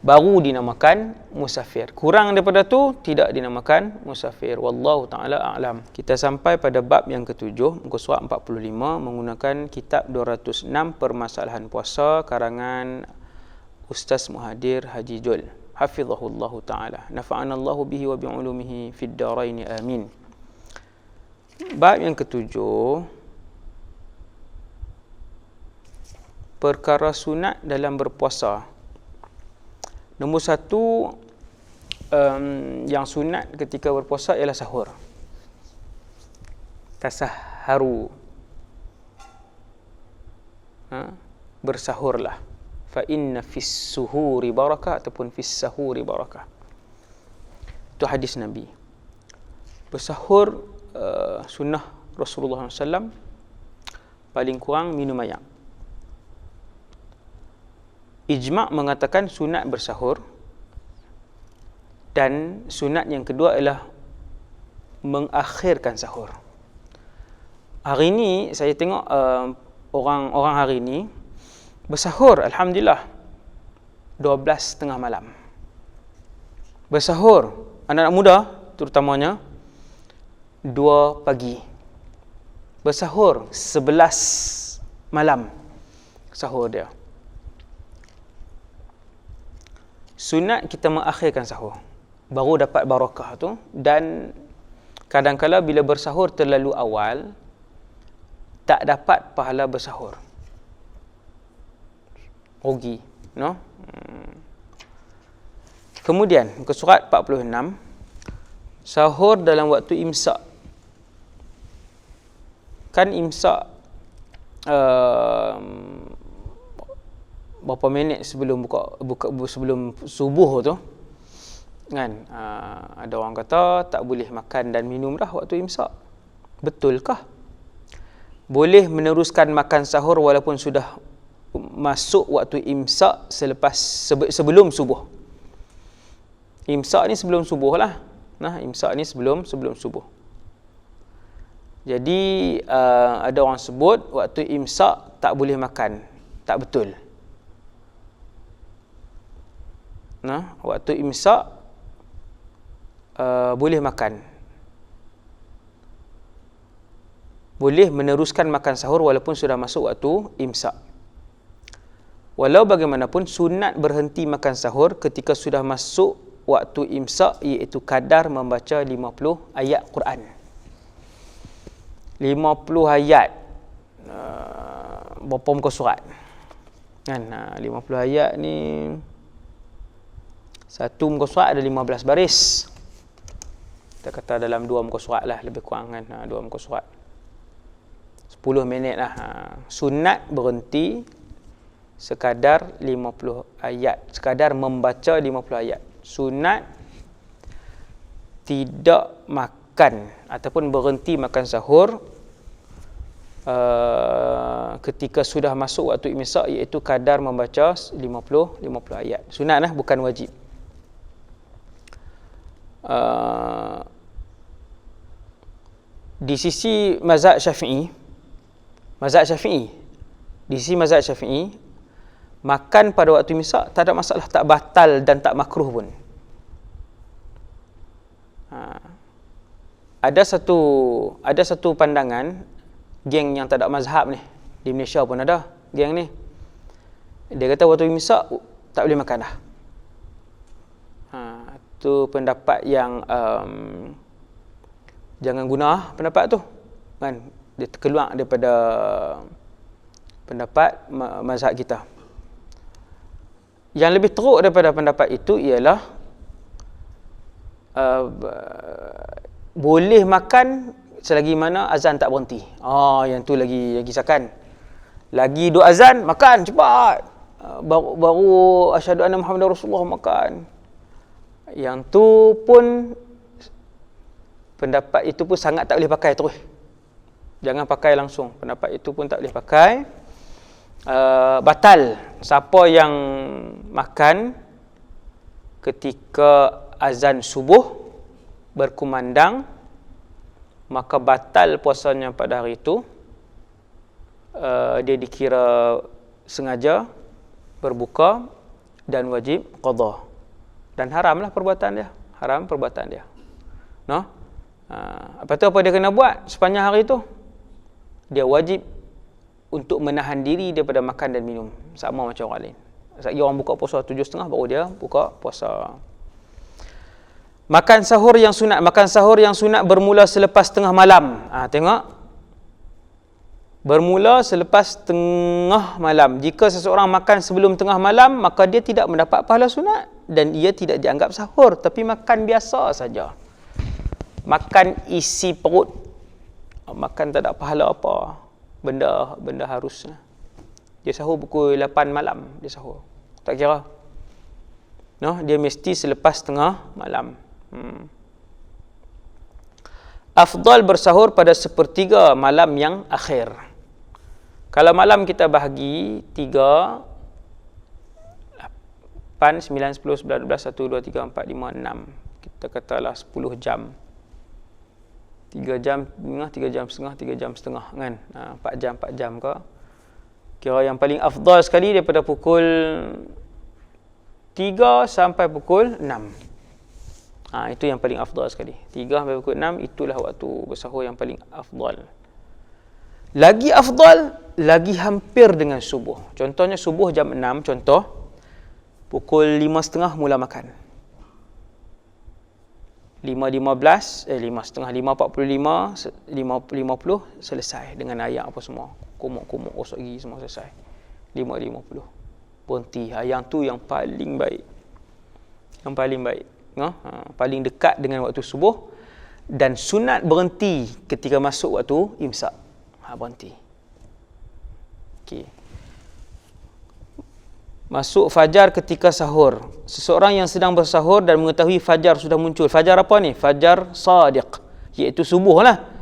baru dinamakan musafir. Kurang daripada tu tidak dinamakan musafir. Wallahu taala a'lam. Kita sampai pada bab yang ke-7, muka surat 45, menggunakan kitab 206 permasalahan puasa karangan Ustaz Muhadir Haji Jul, hafizahullahu taala. Nafa'anallahu bihi wa bi'ulumihi fid darain, amin. Bab yang ke-7, perkara sunat dalam berpuasa. Nombor 1, yang sunat ketika berpuasa ialah sahur. Tasahharu. Bersahurlah. Fa inna fis suhuri barakah ataupun fis sahuri barakah. Itu hadis Nabi. Bersahur sunnah Rasulullah SAW, paling kurang minum air. Ijma' mengatakan sunat bersahur, dan sunat yang kedua ialah mengakhirkan sahur. Hari ni saya tengok orang-orang hari ni bersahur, alhamdulillah, 12:30 malam. Bersahur, anak-anak muda terutamanya 2 pagi. Bersahur 11 malam sahur dia. Sunat kita mengakhirkan sahur, baru dapat barakah tu. Dan kadang-kala bila bersahur terlalu awal, tak dapat pahala bersahur, rugi, Kemudian muka surat 46, sahur dalam waktu imsak. Kan imsak berapa minit sebelum buka sebelum subuh tu, kan? Ada orang kata tak boleh makan dan minum dah waktu imsak. Betulkah? Boleh meneruskan makan sahur walaupun sudah masuk waktu imsak sebelum subuh. Imsak ni sebelum subuh lah. Imsak ni sebelum subuh. Jadi ada orang sebut waktu imsak tak boleh makan. Tak betul. Waktu imsak boleh makan. boleh meneruskan makan sahur walaupun sudah masuk waktu imsak. Walau bagaimanapun, sunat berhenti makan sahur ketika sudah masuk waktu imsak, iaitu kadar membaca 50 ayat Quran. 50 ayat. Berapa muka surat? Kan? 50 ayat ni, satu muka surat ada 15 baris. Kita kata dalam 2 muka surat lah, lebih kurang kan. 2 muka surat. 10 minit lah. Sunat berhenti sekadar 50 ayat. Sekadar membaca 50 ayat. Sunat tidak makan ataupun berhenti makan sahur ketika sudah masuk waktu imsak, iaitu kadar membaca 50 ayat. Sunat lah, bukan wajib. Di sisi mazhab Syafi'i, di sisi mazhab Syafi'i, makan pada waktu imsak tak ada masalah, tak batal dan tak makruh pun. Ada satu pandangan geng yang tak ada mazhab ni, di Malaysia pun ada geng ni. Dia kata waktu imsak tak boleh makan dah. Itu pendapat yang jangan guna pendapat tu. Kan? Dia terkeluar daripada pendapat mazhab kita. Yang lebih teruk daripada pendapat itu ialah boleh makan selagi mana azan tak berhenti. Yang tu lagi sakan. Lagi duk azan, makan cepat. Baru asyhadu anna Muhammadar Rasulullah, makan. Yang tu pun, pendapat itu pun sangat tak boleh pakai terus. Jangan pakai langsung. Pendapat itu pun tak boleh pakai. Batal. Siapa yang makan ketika azan subuh berkumandang, maka batal puasanya pada hari itu. Dia dikira sengaja berbuka dan wajib qada. Dan haramlah perbuatan dia. Haram perbuatan dia. No? Apa tu, apa dia kena buat sepanjang hari itu? Dia wajib untuk menahan diri daripada makan dan minum, sama macam orang lain. Sekali orang buka puasa 7.30 baru dia buka puasa. Makan sahur yang sunat bermula selepas tengah malam. Tengok, bermula selepas tengah malam. Jika seseorang makan sebelum tengah malam, maka dia tidak mendapat pahala sunat dan ia tidak dianggap sahur, tapi makan biasa saja. Makan isi perut, makan tak ada pahala apa. Benda harus. Dia sahur pukul 8 malam, dia sahur. Tak kira. No, dia mesti selepas tengah malam. Afdal bersahur pada sepertiga malam yang akhir. Kalau malam kita bahagi 3, 8, 9, 10, 11, 12, 1, 2, 3, 4, 5, 6. Kita katalah 10 jam. 3 jam setengah, 3 jam setengah, 3 jam setengah kan. 4 jam ke. Kira yang paling afdal sekali daripada pukul 3 sampai pukul 6. Itu yang paling afdal sekali. 3 sampai pukul 6, itulah waktu bersahur yang paling afdal. Lagi afdal, lagi hampir dengan subuh. Contohnya subuh jam 6, contoh. Pukul 5.30 mula makan. 5.15, 5.30, 5.45, 5.50 selesai dengan ayak apa semua. Kumuk-kumuk, gosok gigi semua selesai. 5.50. Berhenti. Yang tu yang paling baik. Yang paling baik. Paling dekat dengan waktu subuh. Dan sunat berhenti ketika masuk waktu imsak. Berhenti. Okey. Masuk fajar ketika sahur. Seseorang yang sedang bersahur dan mengetahui fajar sudah muncul. Fajar apa ni? Fajar sadiq, iaitu subuh lah.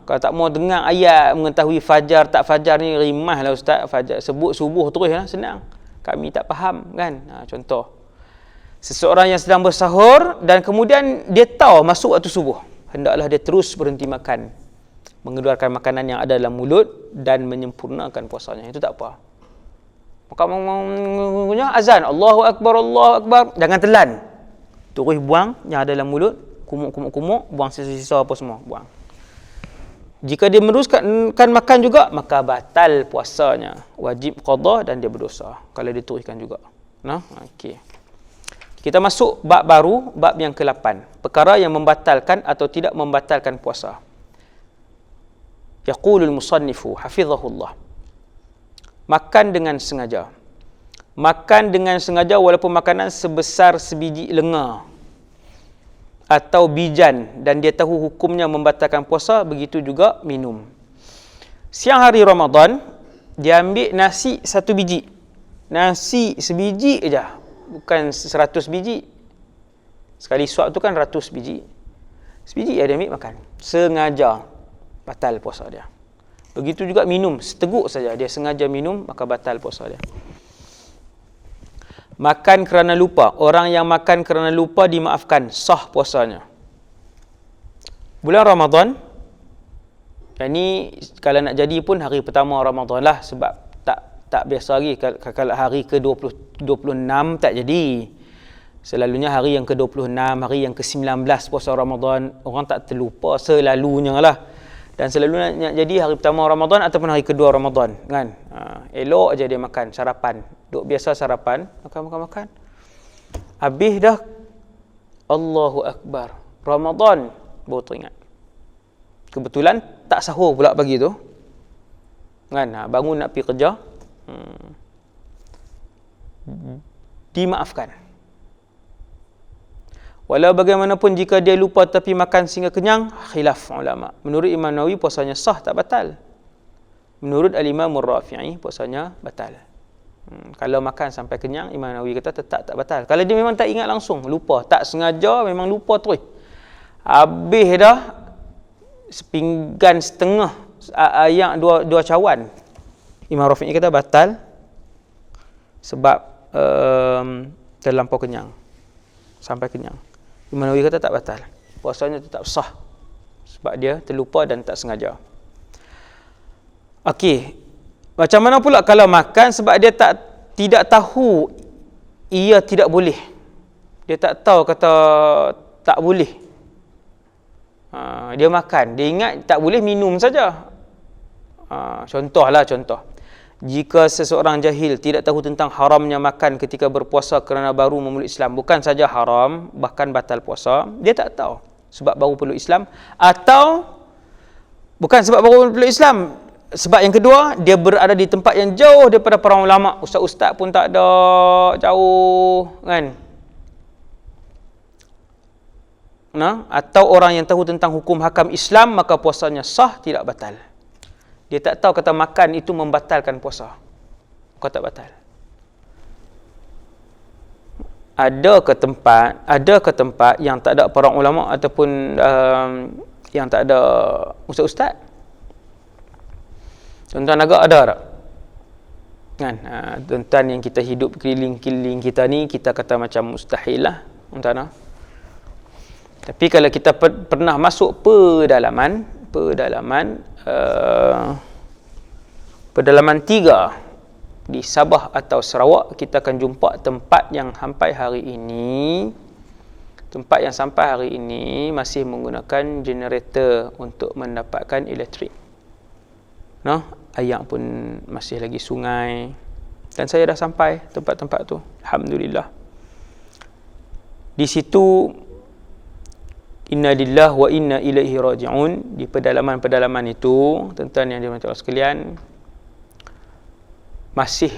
Kalau tak mau dengar ayat mengetahui fajar tak fajar ni, rimah lah ustaz. Fajar sebut subuh terus lah, senang. Kami tak faham kan. Contoh, seseorang yang sedang bersahur dan kemudian dia tahu masuk waktu subuh, hendaklah dia terus berhenti makan, mengeluarkan makanan yang ada dalam mulut dan menyempurnakan puasanya. Itu tak apa. Maka punya azan, Allahu Akbar, Allahu Akbar, jangan telan. Terus buang yang ada dalam mulut, kumuk-kumuk-kumuk, buang sisa-sisa apa semua, buang. Jika dia meneruskan makan juga, maka batal puasanya. Wajib qada dan dia berdosa kalau dia teruskan juga. Nah, okey. Kita masuk bab baru, bab yang ke-8. Perkara yang membatalkan atau tidak membatalkan puasa. Yaqulul musannifu hafizahullah. Makan dengan sengaja. Makan dengan sengaja walaupun makanan sebesar sebiji lenga atau bijan dan dia tahu hukumnya membatalkan puasa, begitu juga minum. Siang hari Ramadan, dia ambil nasi 1 biji. Nasi sebiji aja, bukan 100 biji. Sekali suap tu kan 100 biji. Sebiji dia ambil makan. Sengaja, batal puasa dia. Begitu juga minum, seteguk saja dia sengaja minum, maka batal puasa dia. Makan kerana lupa. Orang yang makan kerana lupa dimaafkan, sah puasanya. Bulan Ramadan, yang ni kalau nak jadi pun hari pertama Ramadan lah, sebab tak biasa lagi. Kalau hari ke-26 tak jadi. Selalunya hari yang ke-26, hari yang ke-19 puasa Ramadan, orang tak terlupa selalunya lah. Dan selalunya nak jadi hari pertama Ramadan ataupun hari kedua Ramadan, kan? Elok aja dia makan sarapan. Duk biasa sarapan, makan. Habis dah, Allahu Akbar, Ramadan, baru teringat. Kebetulan tak sahur pula pagi tu, kan? Bangun nak pergi kerja, dimaafkan. Walau bagaimanapun jika dia lupa tapi makan sehingga kenyang, khilaf ulama. Menurut Imam Nawawi puasanya sah, tak batal. Menurut Al-Imam Ar-Rafi'i puasanya batal. Kalau makan sampai kenyang, Imam Nawawi kata tetap tak batal. Kalau dia memang tak ingat langsung, lupa, tak sengaja, memang lupa terus. Habis dah sepinggan setengah ayak dua cawan, Imam Rafi'i kata batal sebab terlampau kenyang, sampai kenyang. Imam Nawawi kata tak batal, puasanya tetap sah sebab dia terlupa dan tak sengaja. Okey, macam mana pula kalau makan sebab dia tidak tahu ia tidak boleh, dia tak tahu kata tak boleh, dia makan, dia ingat tak boleh, minum saja. Contoh, jika seseorang jahil tidak tahu tentang haramnya makan ketika berpuasa kerana baru memeluk Islam, bukan saja haram, bahkan batal puasa, dia tak tahu sebab baru peluk Islam, atau bukan sebab baru peluk Islam, sebab yang kedua, dia berada di tempat yang jauh daripada para ulama, ustaz-ustaz pun tak ada, jauh, kan? Atau orang yang tahu tentang hukum hakam Islam, maka puasanya sah, tidak batal. Dia tak tahu kata makan itu membatalkan puasa, kau tak batal. Ada ke tempat yang tak ada para ulama ataupun yang tak ada ustaz-ustaz? Tuan-tuan agak ada tak? Kan? Tuan-tuan yang kita hidup keliling-keliling kita ni, kita kata macam mustahil lah, tuan-tuan. Tapi kalau kita pernah masuk pedalaman 3 di Sabah atau Sarawak, kita akan jumpa tempat yang sampai hari ini masih menggunakan generator untuk mendapatkan elektrik. Ayak pun masih lagi sungai, dan saya dah sampai tempat-tempat tu, alhamdulillah. Di situ inna lillahi wa inna ilaihi raji'un, di pedalaman-pedalaman itu, tuan-tuan yang dirahmati Allah sekalian, masih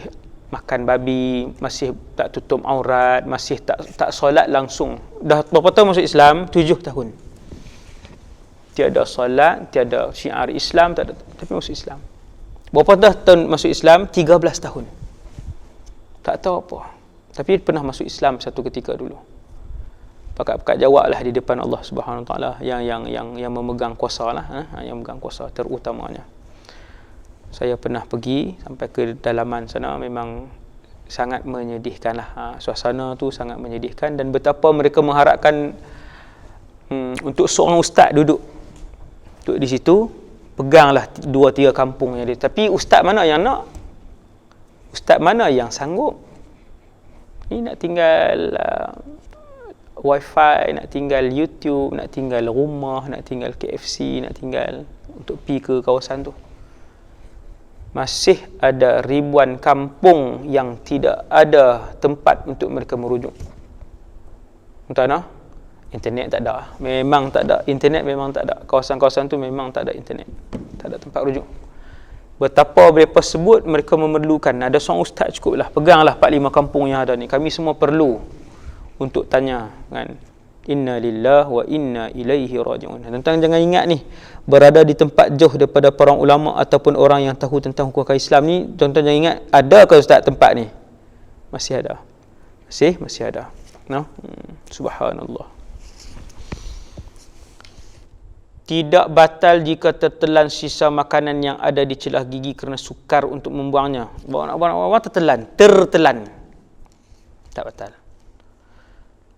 makan babi, masih tak tutup aurat, masih tak solat langsung. Dah berapa tahun masuk Islam? 7 tahun. Tiada solat, tiada syiar Islam, tak ada, tapi masuk Islam. Berapa tahun masuk Islam? 13 tahun. Tak tahu apa, tapi pernah masuk Islam satu ketika dulu. Pakat-pakat jawablah di depan Allah Subhanahu Wa Taala yang memegang kuasa lah, yang memegang kuasa terutamanya. Saya pernah pergi sampai ke dalaman sana, memang sangat menyedihkan lah. Suasana tu sangat menyedihkan, dan betapa mereka mengharapkan untuk seorang ustaz duduk di situ, peganglah 2-3 kampung yang dia. Tapi ustaz mana yang nak? Ustaz mana yang sanggup? Ni nak tinggal wifi, nak tinggal YouTube, nak tinggal rumah, nak tinggal KFC, nak tinggal untuk pergi ke kawasan tu. Masih ada ribuan kampung yang tidak ada tempat untuk mereka merujuk. Entah mana? Internet tak ada. Memang tak ada. Internet memang tak ada. Kawasan-kawasan tu memang tak ada internet. Tak ada tempat rujuk. Betapa mereka sebut mereka memerlukan. Ada seorang ustaz cukup lah. Peganglah 4-5 kampung yang ada ni. Kami semua perlu untuk tanya kan. Inna lillahi wa inna ilaihi raji'un. Tuan-tuan jangan ingat ni, berada di tempat jauh daripada para ulama ataupun orang yang tahu tentang hukum Islam ni, tuan-tuan jangan ingat ada ke ustaz tempat ni? Masih ada. Masih ada. No? Subhanallah. Tidak batal jika tertelan sisa makanan yang ada di celah gigi kerana sukar untuk membuangnya. Bawa tertelan. Tak batal.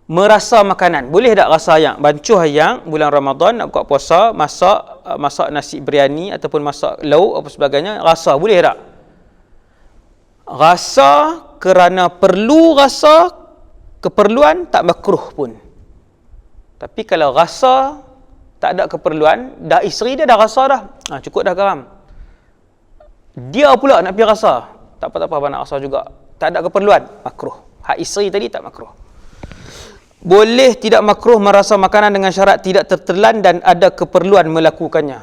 Merasa makanan. Boleh tak rasa ayam? Bancuh ayam bulan Ramadan nak buka puasa, masak nasi biryani ataupun masak lauk apa sebagainya, rasa boleh tak? Rasa kerana perlu rasa keperluan tak makruh pun. Tapi kalau rasa tak ada keperluan, dah isteri dia dah rasa dah. Cukup dah garam. Dia pula nak pergi rasa. Tak apa-apa nak rasa juga. Tak ada keperluan, makruh. Hak isteri tadi tak makruh. Boleh tidak makruh merasa makanan dengan syarat tidak tertelan dan ada keperluan melakukannya.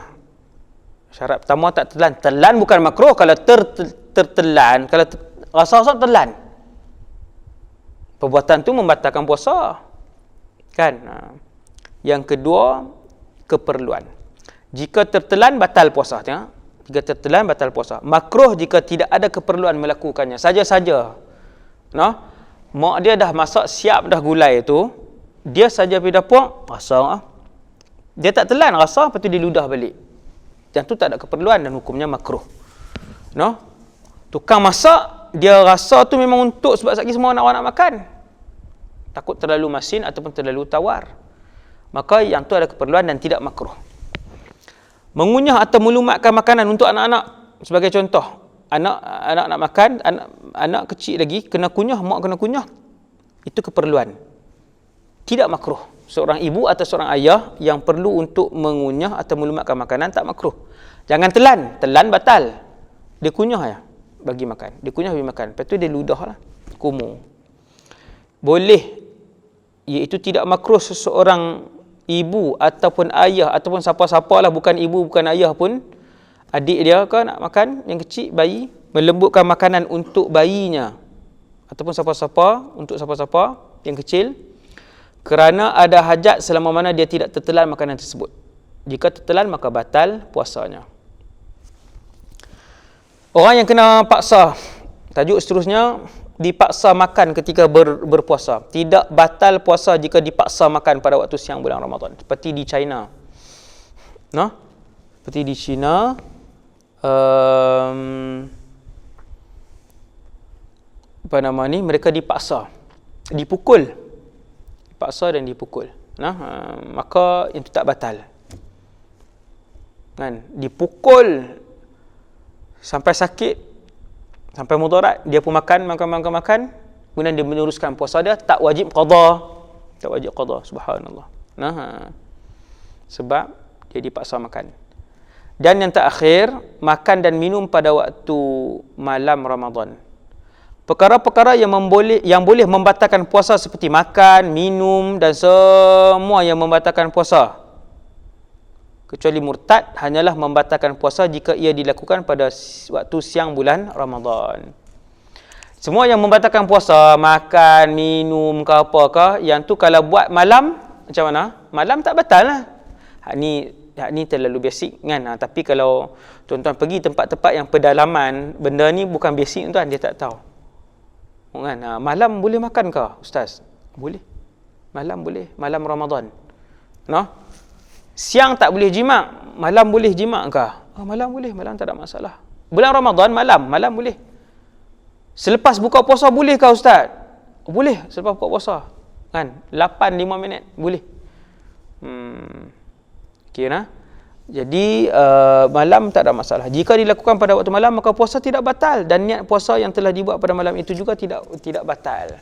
Syarat pertama tak tertelan. Telan bukan makruh. Kalau tertelan, kalau rasa-rasa telan, perbuatan tu membatalkan puasa. Kan? Yang kedua, keperluan. Jika tertelan, batal puasa. Tengok. Jika tertelan, batal puasa. Makruh jika tidak ada keperluan melakukannya. Saja-saja. No? Mak dia dah masak siap dah gulai tu, dia saja pergi dapur, rasa dia tak telan, rasa, lepas tu dia ludah balik. Yang tu tak ada keperluan dan hukumnya makruh. No? Tukang masak, dia rasa tu memang untuk sebab sekali semua orang nak makan. Takut terlalu masin ataupun terlalu tawar. Maka yang tu ada keperluan dan tidak makruh. Mengunyah atau melumatkan makanan untuk anak-anak sebagai contoh. Anak nak makan, anak kecil lagi kena kunyah, mak kena kunyah. Itu keperluan. Tidak makruh. Seorang ibu atau seorang ayah yang perlu untuk mengunyah atau melumatkan makanan tak makruh. Jangan telan batal. Dia kunyah ya bagi makan. Dia kunyah bagi makan. Lepas tu dia ludahlah. Kumur. Boleh, iaitu tidak makruh seseorang ibu ataupun ayah ataupun siapa-siapa lah, bukan ibu bukan ayah pun, adik dia ke nak makan, yang kecil, bayi, melembutkan makanan untuk bayinya ataupun siapa-siapa, untuk siapa-siapa yang kecil, kerana ada hajat selama mana dia tidak tertelan makanan tersebut. Jika tertelan maka batal puasanya. Orang yang kena paksa, tajuk seterusnya, dipaksa makan ketika berpuasa. Tidak batal puasa jika dipaksa makan pada waktu siang bulan Ramadan. Seperti di China. No? Seperti di China, apa nama ni, mereka dipaksa, dipaksa dan dipukul. Maka itu tak batal. Kan? Dipukul sampai sakit, sampai mudarat, dia pun makan, kemudian dia meneruskan puasa dia, tak wajib qada. Subhanallah. Sebab dia dipaksa makan. Dan yang terakhir, makan dan minum pada waktu malam Ramadan. Perkara-perkara yang boleh membatalkan puasa seperti makan, minum dan semua yang membatalkan puasa. Kecuali murtad, hanyalah membatalkan puasa jika ia dilakukan pada waktu siang bulan Ramadan. Semua yang membatalkan puasa, makan, minum ke apakah, yang tu kalau buat malam, macam mana? Malam tak batal lah. Hak ni terlalu basic kan. Tapi kalau tuan-tuan pergi tempat-tempat yang pedalaman, benda ni bukan basic tuan, dia tak tahu. Kan? Malam boleh makan ke ustaz? Boleh. Malam boleh, malam Ramadan. No? Siang tak boleh jima', malam boleh jima' ke? Malam boleh, malam tak ada masalah. Bulan Ramadan malam boleh. Selepas buka puasa boleh ke ustaz? Boleh, selepas buka puasa. Kan? 8-5 minit boleh. Okay, nah? Jadi malam tak ada masalah. Jika dilakukan pada waktu malam maka puasa tidak batal dan niat puasa yang telah dibuat pada malam itu juga tidak batal.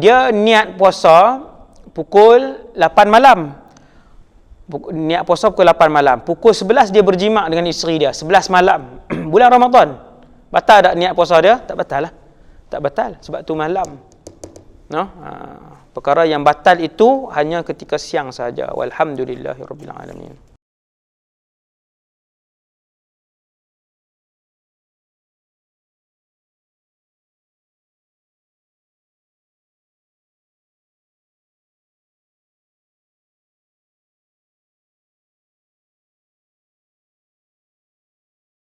dia niat puasa pukul 8 malam. Niat puasa pukul 8 malam. Pukul 11 dia berjimak dengan isteri dia. 11 malam. Bulan Ramadan. Batal tak niat puasa dia? Tak batal lah. Tak batal. Sebab tu malam. Perkara yang batal itu hanya ketika siang saja. Walhamdulillahirabbil alamin.